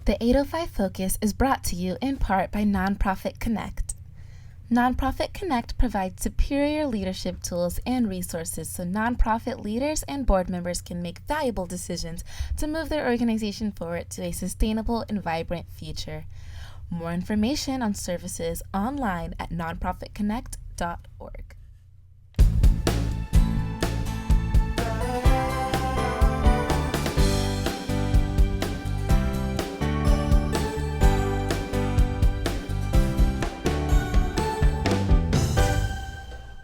The 805 Focus is brought to you in part by Nonprofit Connect. Nonprofit Connect provides superior leadership tools and resources so nonprofit leaders and board members can make valuable decisions to move their organization forward to a sustainable and vibrant future. More information on services online at nonprofitconnect.org.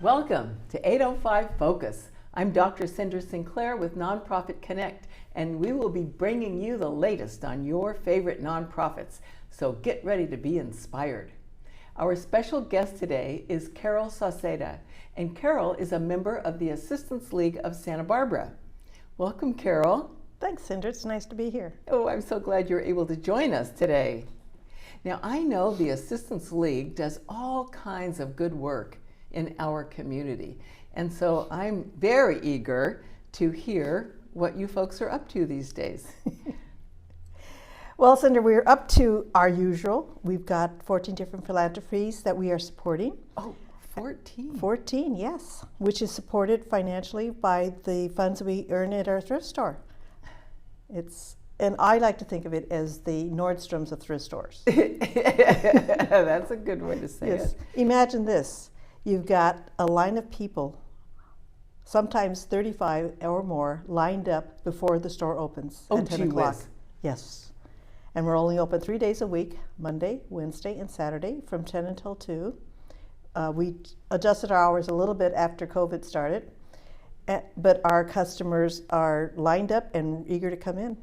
Welcome to 805 Focus. I'm Dr. Cynder Sinclair with Nonprofit Connect, and we will be bringing you the latest on your favorite nonprofits, so get ready to be inspired. Our special guest today is Carol Sauceda, and Carol is a member of the Assistance League of Santa Barbara. Welcome, Carol. Thanks, Cynder. It's nice to be here. Oh, I'm so glad you're able to join us today. Now, I know the Assistance League does all kinds of good work in our community. And so I'm very eager to hear what you folks are up to these days. Well, Cynder, we're up to our usual. We've got 14 different philanthropies that we are supporting. Oh, 14. 14, yes, which is supported financially by the funds we earn at our thrift store. And I like to think of it as the Nordstroms of thrift stores. That's a good way to say Yes. it. Imagine this. You've got a line of people, sometimes 35 or more, lined up before the store opens Oh, at 10 gee o'clock. whiz. Yes. And we're only open 3 days a week, Monday, Wednesday, and Saturday from 10 until 2. We adjusted our hours a little bit after COVID started, but our customers are lined up and eager to come in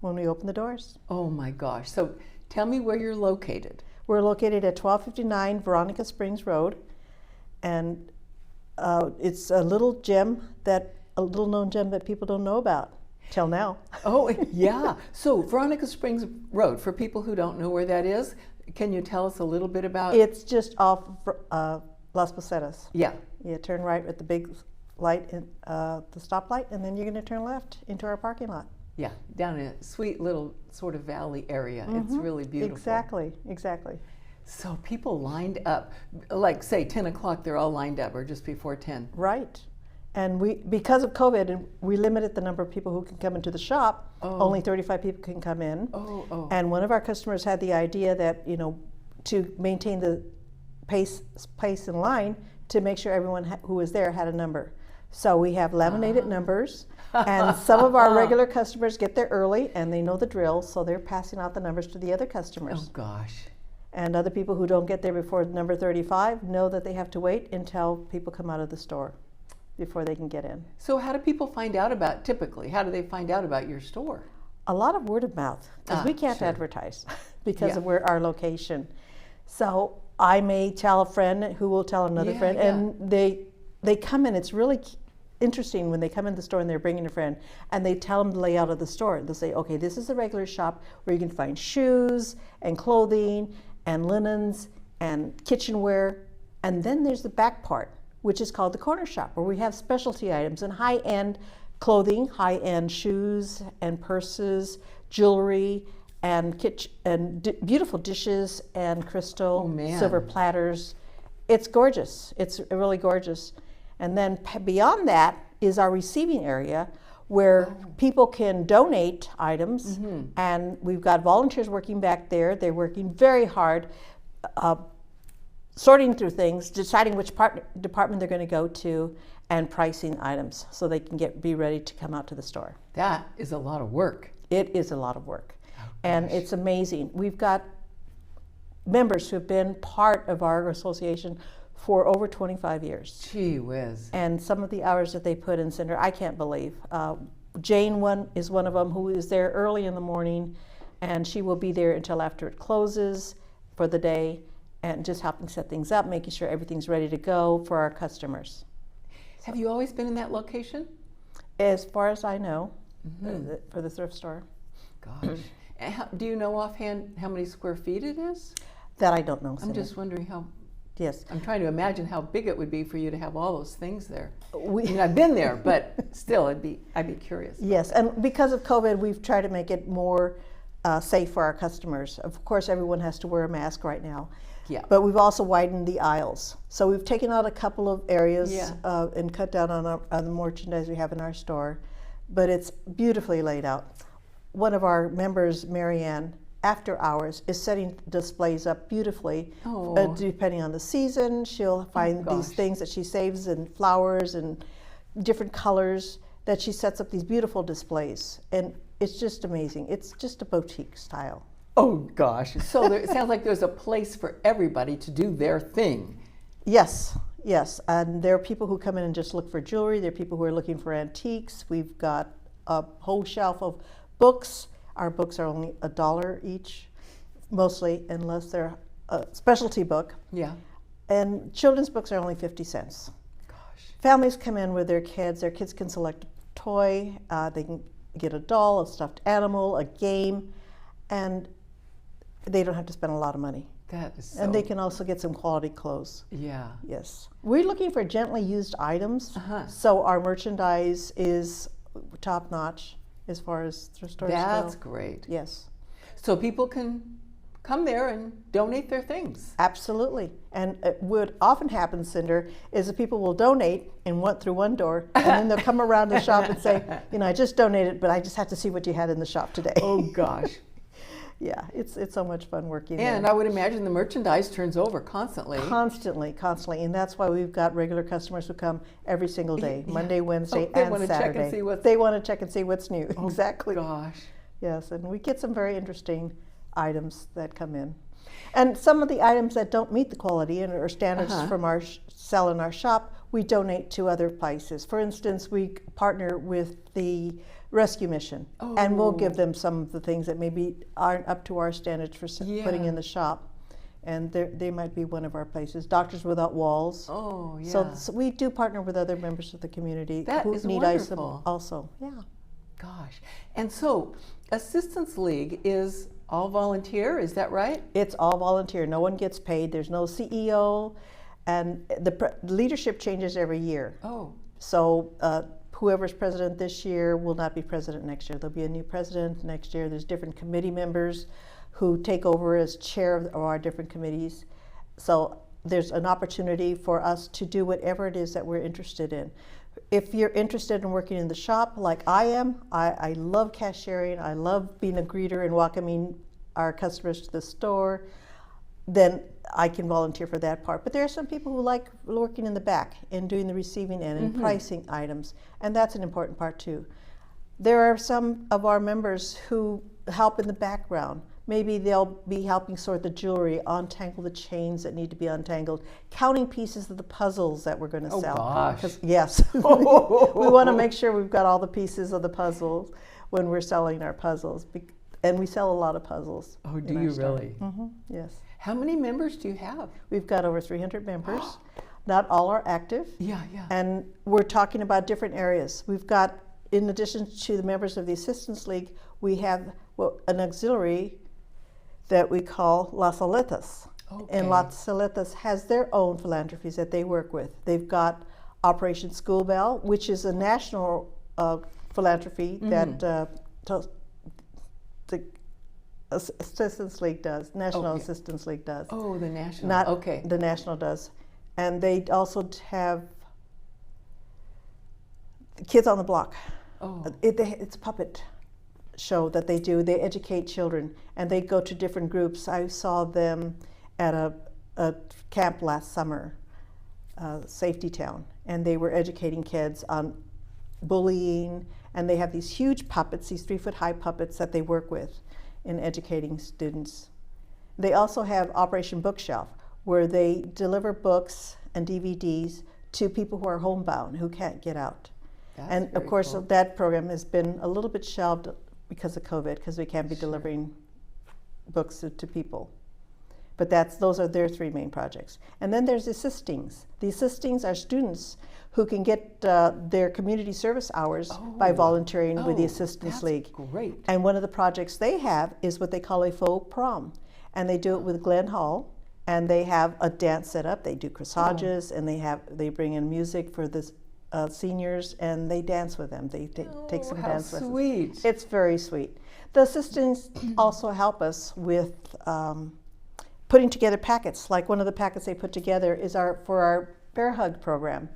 when we open the doors. Oh my gosh. So tell me where you're located. We're located at 1259 Veronica Springs Road. And it's a little known gem that people don't know about till now. Oh, yeah. So Veronica Springs Road, for people who don't know where that is, can you tell us a little bit about it? It's just off Las Posadas. Yeah. You turn right at the big light, the stoplight, and then you're going to turn left into our parking lot. Yeah, down in a sweet little sort of valley area. It's really beautiful. Exactly. So people lined up, like say 10 o'clock, they're all lined up, or just before 10. Right. And because of COVID, we limited the number of people who can come into the shop. Oh. Only 35 people can come in. Oh. And one of our customers had the idea that, to maintain the pace in line, to make sure everyone who was there had a number. So we have laminated numbers, and some of our regular customers get there early, and they know the drill, so they're passing out the numbers to the other customers. Oh gosh. And other people who don't get there before number 35 know that they have to wait until people come out of the store before they can get in. So how do people find out how do they find out about your store? A lot of word of mouth, because we can't advertise because of our location. So I may tell a friend who will tell another friend, and they come in. It's really interesting when they come in the store and they're bringing a friend, and they tell them the layout of the store. They'll say, okay, this is the regular shop where you can find shoes and clothing and linens and kitchenware. And then there's the back part, which is called the corner shop, where we have specialty items and high-end clothing, high-end shoes and purses, jewelry, and beautiful dishes and crystal silver platters. It's gorgeous. It's really gorgeous. And then beyond that is our receiving area, where people can donate items, and we've got volunteers working back there. They're working very hard, sorting through things, deciding which department they're going to go to, and pricing items so they can be ready to come out to the store. That is a lot of work. It is a lot of work, and it's amazing. We've got members who have been part of our association for over 25 years. Gee whiz. And some of the hours that they put in, Cynder, I can't believe. Jane is one of them, who is there early in the morning, and she will be there until after it closes for the day, and just helping set things up, making sure everything's ready to go for our customers. Have you always been in that location? As far as I know, for the thrift store. Gosh. Do you know offhand how many square feet it is? That I don't know, Cynder. I'm just wondering how. Yes. I'm trying to imagine how big it would be for you to have all those things there. I mean, I've been there, but still, I'd be curious. Yes, and because of COVID, we've tried to make it more safe for our customers. Of course, everyone has to wear a mask right now. Yeah. But we've also widened the aisles. So we've taken out a couple of areas Yeah. and cut down on the merchandise we have in our store. But it's beautifully laid out. One of our members, Marianne, after hours, is setting displays up beautifully. Oh. Depending on the season, she'll find these things that she saves in flowers and different colors that she sets up these beautiful displays. And it's just amazing. It's just a boutique style. Oh gosh. So it sounds like there's a place for everybody to do their thing. Yes, yes. And there are people who come in and just look for jewelry. There are people who are looking for antiques. We've got a whole shelf of books. Our books are only $1 each, mostly, unless they're a specialty book. Yeah. And children's books are only 50 cents. Gosh. Families come in with their kids. Their kids can select a toy. They can get a doll, a stuffed animal, a game, and they don't have to spend a lot of money. That is so... And they can also get some quality clothes. Yeah. Yes. We're looking for gently used items, So our merchandise is top-notch as far as thrift stores go. That's great. Yes. So people can come there and donate their things. Absolutely. And what often happens, Cynder, is that people will donate and went through one door, and then they'll come around the shop and say, I just donated, but I just have to see what you had in the shop today. Oh gosh. Yeah, it's so much fun working And there. I would imagine the merchandise turns over constantly. Constantly. And that's why we've got regular customers who come every single day, Monday, Wednesday, they and want to Saturday. check and see what's... They want to check and see what's new. Oh, exactly. Gosh. Yes, and we get some very interesting items that come in. And some of the items that don't meet the quality and are standards from our sell in our shop, we donate to other places. For instance, we partner with the rescue mission, and we'll give them some of the things that maybe aren't up to our standards for putting in the shop. And they might be one of our places. Doctors Without Walls. Oh, yeah. So we do partner with other members of the community who is need wonderful. items also. Yeah. Gosh. And so Assistance League is all volunteer, is that right? It's all volunteer. No one gets paid. There's no CEO. And the leadership changes every year. Oh. So whoever's president this year will not be president next year. There'll be a new president next year. There's different committee members who take over as chair of our different committees. So there's an opportunity for us to do whatever it is that we're interested in. If you're interested in working in the shop like I am, I love cashiering, I love being a greeter and welcoming our customers to the store, then I can volunteer for that part. But there are some people who like working in the back and doing the receiving end and pricing items, and that's an important part too. There are some of our members who help in the background. Maybe they'll be helping sort the jewelry, untangle the chains that need to be untangled, counting pieces of the puzzles that we're going to sell. Oh gosh. Yes, we want to make sure we've got all the pieces of the puzzles when we're selling our puzzles. And we sell a lot of puzzles. Oh, do you really? Yes. How many members do you have? We've got over 300 members. Not all are active. Yeah. And we're talking about different areas. We've got, in addition to the members of the Assistance League, we have an auxiliary that we call Las Aletas. Okay. And Las Aletas has their own philanthropies that they work with. They've got Operation School Bell, which is a national philanthropy that the Assistance League does, National Assistance League does. Oh, the national. Not the national does. And they also have Kids on the Block. Oh. It's a puppet show that they do. They educate children, and they go to different groups. I saw them at a camp last summer, Safety Town, and they were educating kids on bullying, and they have these huge puppets, these 3-foot-high puppets that they work with in educating students. They also have Operation Bookshelf, where they deliver books and DVDs to people who are homebound, who can't get out. And of course, that program has been a little bit shelved because of COVID, because we can't be delivering books to people. But those are their 3 main projects. And then there's assistings. The assistings are students who can get their community service hours by volunteering with the Assistance League. Great. And one of the projects they have is what they call a faux prom. And they do it with Glen Hall, and they have a dance set up. They do corsages, and they bring in music for the seniors, and they dance with them. They take some dance lessons. Sweet. It's very sweet. The assistants also help us with putting together packets. Like one of the packets they put together is for our Bear Hug program.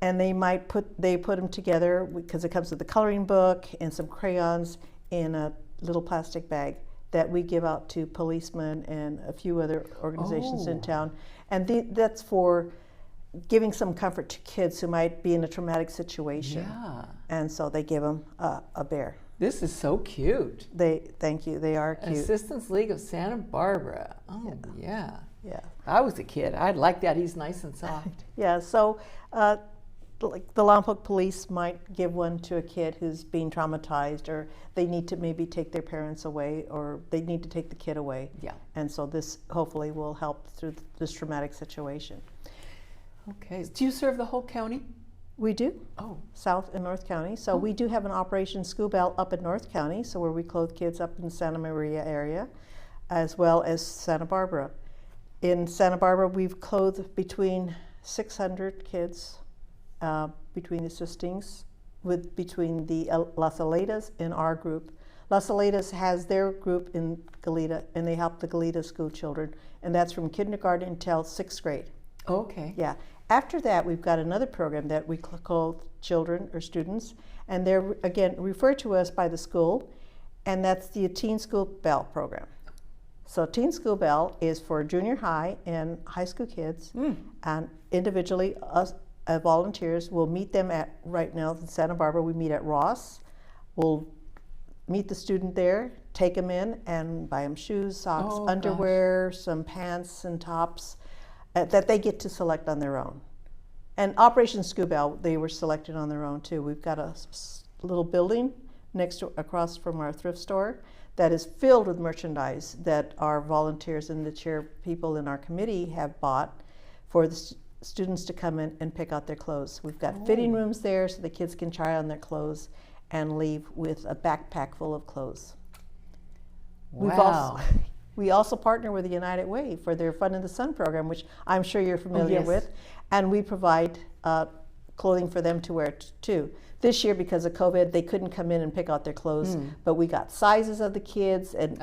And they put them together because it comes with a coloring book and some crayons in a little plastic bag that we give out to policemen and a few other organizations in town. And that's for giving some comfort to kids who might be in a traumatic situation. Yeah. And so they give them a bear. This is so cute. Thank you. They are cute. Assistance League of Santa Barbara. Oh, yeah. Yeah. I was a kid. I'd like that. He's nice and soft. Yeah. So, like the Lompoc police might give one to a kid who's being traumatized, or they need to maybe take their parents away, or they need to take the kid away. Yeah. And so this hopefully will help through this traumatic situation. Okay. Do you serve the whole county? We do. Oh. South and North County. So we do have an Operation School Bell up in North County, so where we clothe kids up in the Santa Maria area, as well as Santa Barbara. In Santa Barbara, we've clothed between 600 kids between the assistings, between the Las Aledas and our group. Las Aledas has their group in Goleta, and they help the Goleta school children, and that's from kindergarten until 6th grade. Okay. Yeah. After that, we've got another program that we call children or students, and they're, again, referred to us by the school, and that's the Teen School Bell program. So Teen School Bell is for junior high and high school kids, and individually, us volunteers will meet them at, right now in Santa Barbara, we meet at Ross. We'll meet the student there, take them in, and buy them shoes, socks, underwear, some pants and tops that they get to select on their own. And Operation School Bell, they were selected on their own too. We've got a little building across from our thrift store that is filled with merchandise that our volunteers and the chair people in our committee have bought for the students to come in and pick out their clothes. We've got fitting rooms there so the kids can try on their clothes and leave with a backpack full of clothes. Wow. We also partner with the United Way for their Fun in the Sun program, which I'm sure you're familiar with, and we provide clothing for them to wear too. This year, because of COVID, they couldn't come in and pick out their clothes, but we got sizes of the kids, and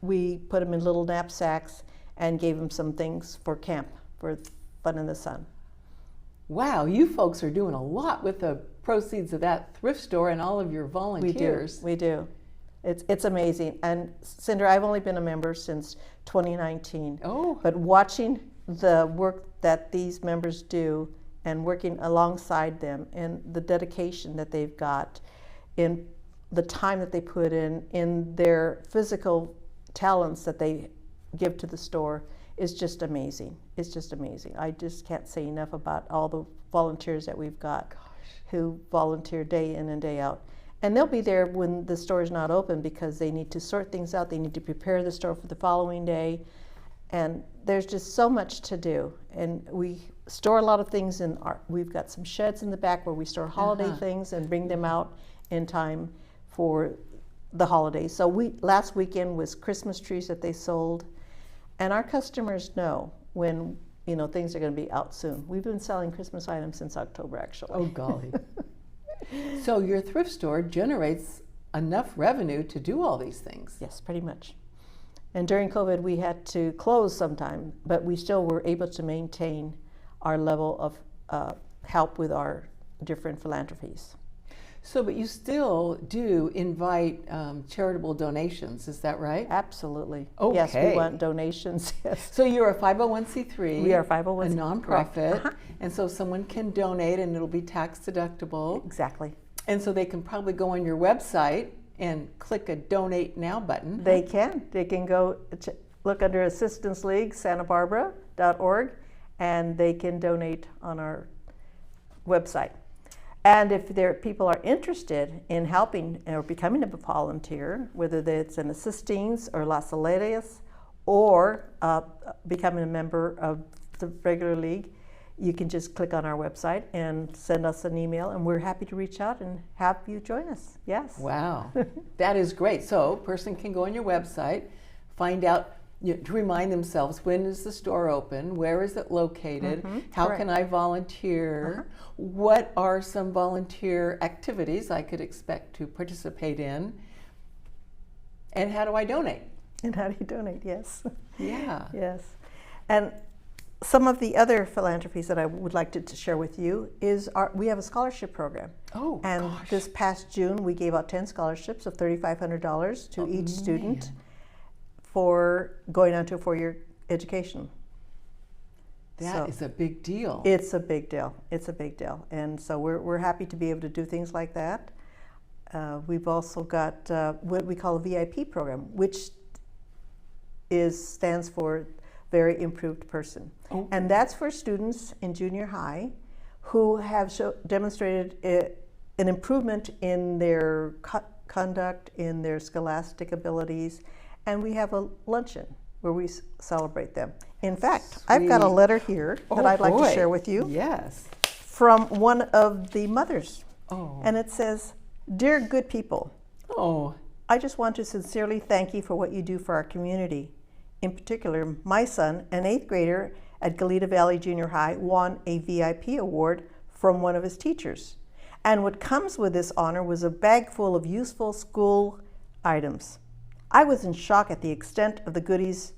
we put them in little knapsacks and gave them some things for camp, for Fun in the Sun. Wow, you folks are doing a lot with the proceeds of that thrift store and all of your volunteers. We do. It's amazing. And Cynder, I've only been a member since 2019. Oh. But watching the work that these members do and working alongside them and the dedication that they've got, in the time that they put in their physical talents that they give to the store, is just amazing. It's just amazing. I just can't say enough about all the volunteers that we've got who volunteer day in and day out. And they'll be there when the store is not open because they need to sort things out. They need to prepare the store for the following day. And there's just so much to do. And we store a lot of things we've got some sheds in the back where we store holiday things and bring them out in time for the holidays. So last weekend was Christmas trees that they sold. And our customers know when things are going to be out soon. We've been selling Christmas items since October, actually. Oh, golly. So your thrift store generates enough revenue to do all these things? Yes, pretty much. And during COVID, we had to close sometime, but we still were able to maintain our level of help with our different philanthropies. So, but you still do invite charitable donations, is that right? Absolutely. Okay. Yes, we want donations. Yes. So you're a 501c3. We are 501c3. A nonprofit. And so someone can donate and it'll be tax deductible. Exactly. And so they can probably go on your website and click a Donate Now button. They can. They can go look under Assistance League, santabarbara.org, and they can donate on our website. And if people are interested in helping or becoming a volunteer, whether it's an Assistings or Las Aledas or becoming a member of the regular league, you can just click on our website and send us an email, and we're happy to reach out and have you join us. Yes. Wow, that is great. So a person can go on your website, find out, to remind themselves, when is the store open, where is it located, how correct. can I volunteer, what are some volunteer activities I could expect to participate in, And how do I donate? And how do you donate? Yes. Yeah. Yes. And some of the other philanthropies that I would like to share with you is we have a scholarship program. Oh, and gosh. This past June, we gave out 10 scholarships of $3,500 to each student for going on to a 4-year education. That is a big deal. It's a big deal. It's a big deal. And so we're happy to be able to do things like that. We've also got what we call a VIP program, which stands for Very Improved Person. Oh. And that's for students in junior high who have demonstrated an improvement in their conduct, in their scholastic abilities. And we have a luncheon where we celebrate them. In fact, Sweet. I've got a letter here that I'd like to share with you. Yes. From one of the mothers. Oh. And it says, "Dear good people, Oh. I just want to sincerely thank you for what you do for our community. In particular, my son, an 8th grader at Goleta Valley Junior High, won a VIP award from one of his teachers. And what comes with this honor was a bag full of useful school items. I was in shock at the extent of the goodies.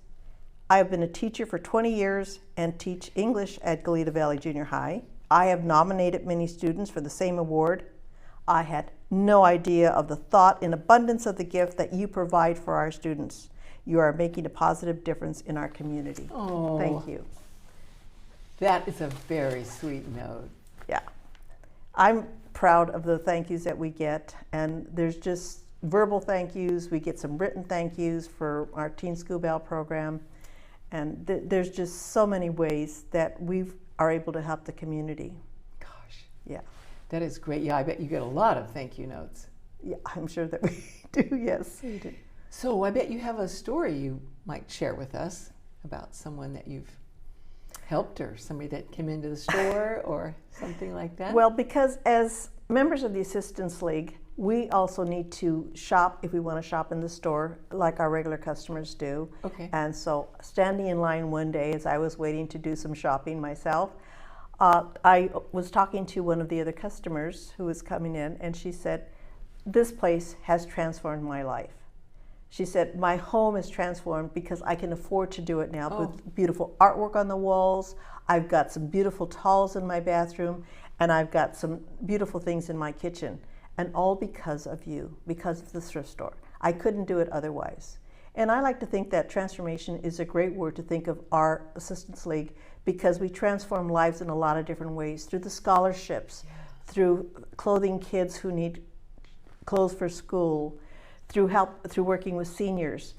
I have been a teacher for 20 years and teach English at Goleta Valley Junior High. I have nominated many students for the same award. I had no idea of the thought and abundance of the gift that you provide for our students. You are making a positive difference in our community." Oh. Thank you. That is a very sweet note. Yeah. I'm proud of the thank yous that we get, and there's just verbal thank yous. We get some written thank yous for our Teen School Bell program, and there's just so many ways that we are able to help the community. Gosh. Yeah. That is great. Yeah, I bet you get a lot of thank you notes. Yeah, I'm sure that we do. Yes, we do. So I bet you have a story you might share with us about someone that you've helped or somebody that came into the store or something like that. Well, because as members of the Assistance League, we also need to shop if we want to shop in the store like our regular customers do. Okay. And so standing in line one day as I was waiting to do some shopping myself, I was talking to one of the other customers who was coming in, and she said, "This place has transformed my life." She said, "My home is transformed because I can afford to do it now with beautiful artwork on the walls. I've got some beautiful towels in my bathroom, and I've got some beautiful things in my kitchen. And all because of you, because of the thrift store. I couldn't do it otherwise." And I like to think that transformation is a great word to think of our Assistance League, because we transform lives in a lot of different ways, through the scholarships, through clothing kids who need clothes for school, through working with seniors.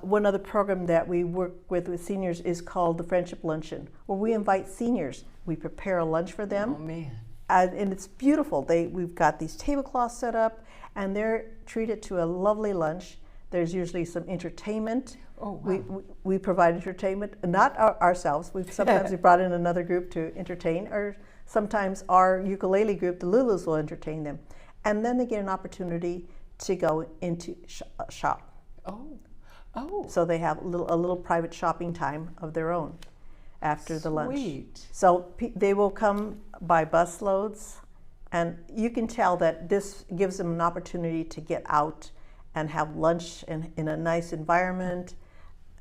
One other program that we work with seniors is called the Friendship Luncheon, where we invite seniors. We prepare a lunch for them. Oh, man. And it's beautiful. We've got these tablecloths set up, and they're treated to a lovely lunch. There's usually some entertainment. Oh, wow. We provide entertainment, not ourselves. Sometimes we brought in another group to entertain, or sometimes our ukulele group, the Lulus, will entertain them. And then they get an opportunity to go into shop. Oh. So they have a little private shopping time of their own after the lunch. Sweet. So they will come by bus loads, and you can tell that this gives them an opportunity to get out and have lunch in a nice environment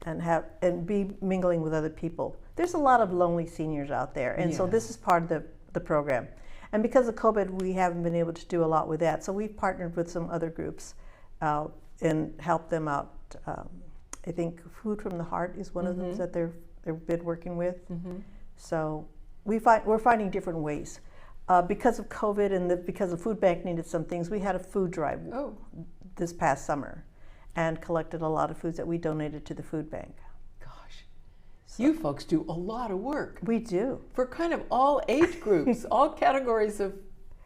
and be mingling with other people. There's a lot of lonely seniors out there, and so this is part of the program. And because of COVID, we haven't been able to do a lot with that. So we've partnered with some other groups and helped them out. I think Food from the Heart is one of them that they've been working with. So we're finding different ways. Because of COVID and because the food bank needed some things, we had a food drive this past summer and collected a lot of foods that we donated to the food bank. Gosh. So you folks do a lot of work. We do. For kind of all age groups, all categories of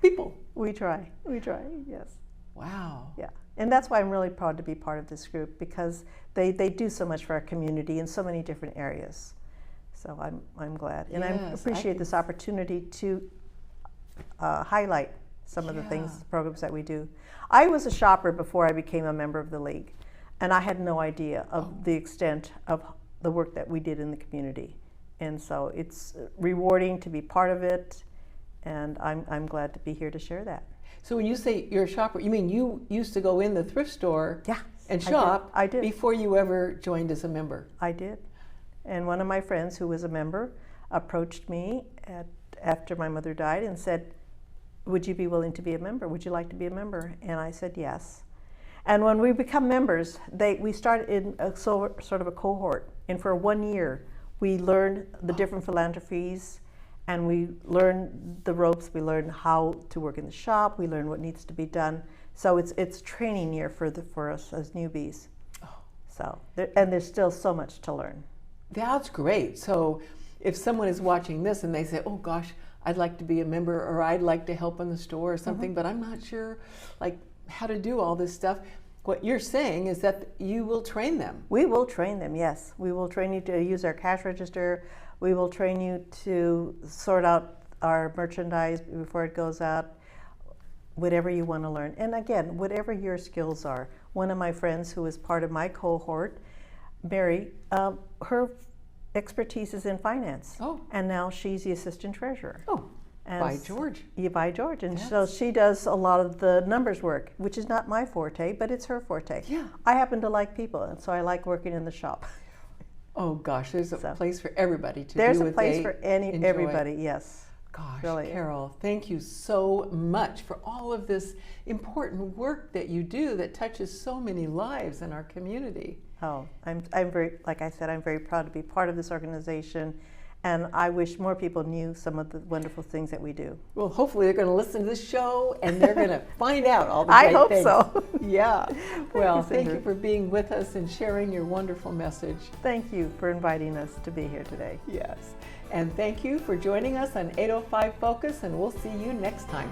people. We try, yes. Wow. Yeah. And that's why I'm really proud to be part of this group, because they do so much for our community in so many different areas. So I'm glad. And I appreciate this opportunity to highlight some of the things, programs that we do. I was a shopper before I became a member of the League, and I had no idea of the extent of the work that we did in the community. And so it's rewarding to be part of it, and I'm glad to be here to share that. So when you say you're a shopper, you mean you used to go in the thrift store and shop I did. before you ever joined as a member. I did. And one of my friends who was a member approached me after my mother died and said, would you be willing to be a member? Would you like to be a member? And I said yes. And when we become members, we started in a sort of a cohort. And for 1 year, we learned the different philanthropies, and we learned the ropes. We learned how to work in the shop. We learned what needs to be done. So it's training year for us as newbies. So and there's still so much to learn. That's great. So if someone is watching this and they say, oh gosh, I'd like to be a member, or I'd like to help in the store or something, but I'm not sure like how to do all this stuff. What you're saying is that you will train them. We will train them, yes. We will train you to use our cash register. We will train you to sort out our merchandise before it goes out, whatever you want to learn. And again, whatever your skills are. One of my friends who is part of my cohort, Mary, her expertise is in finance. Oh. And now she's the assistant treasurer. Oh, by George. Yeah, by George. And so she does a lot of the numbers work, which is not my forte, but it's her forte. Yeah. I happen to like people, and so I like working in the shop. Oh gosh, there's a place for everybody to there's do a what place they for enjoy. everybody, yes. Gosh, Really. Carol, thank you so much for all of this important work that you do that touches so many lives in our community. Oh, I'm very, like I said, I'm very proud to be part of this organization, and I wish more people knew some of the wonderful things that we do. Well, hopefully they're going to listen to this show and they're going to find out all the great I hope things. so. Yeah. Well, thank Cynder. you for being with us and sharing your wonderful message. Thank you for inviting us to be here today. Yes. And thank you for joining us on 805 Focus, and we'll see you next time.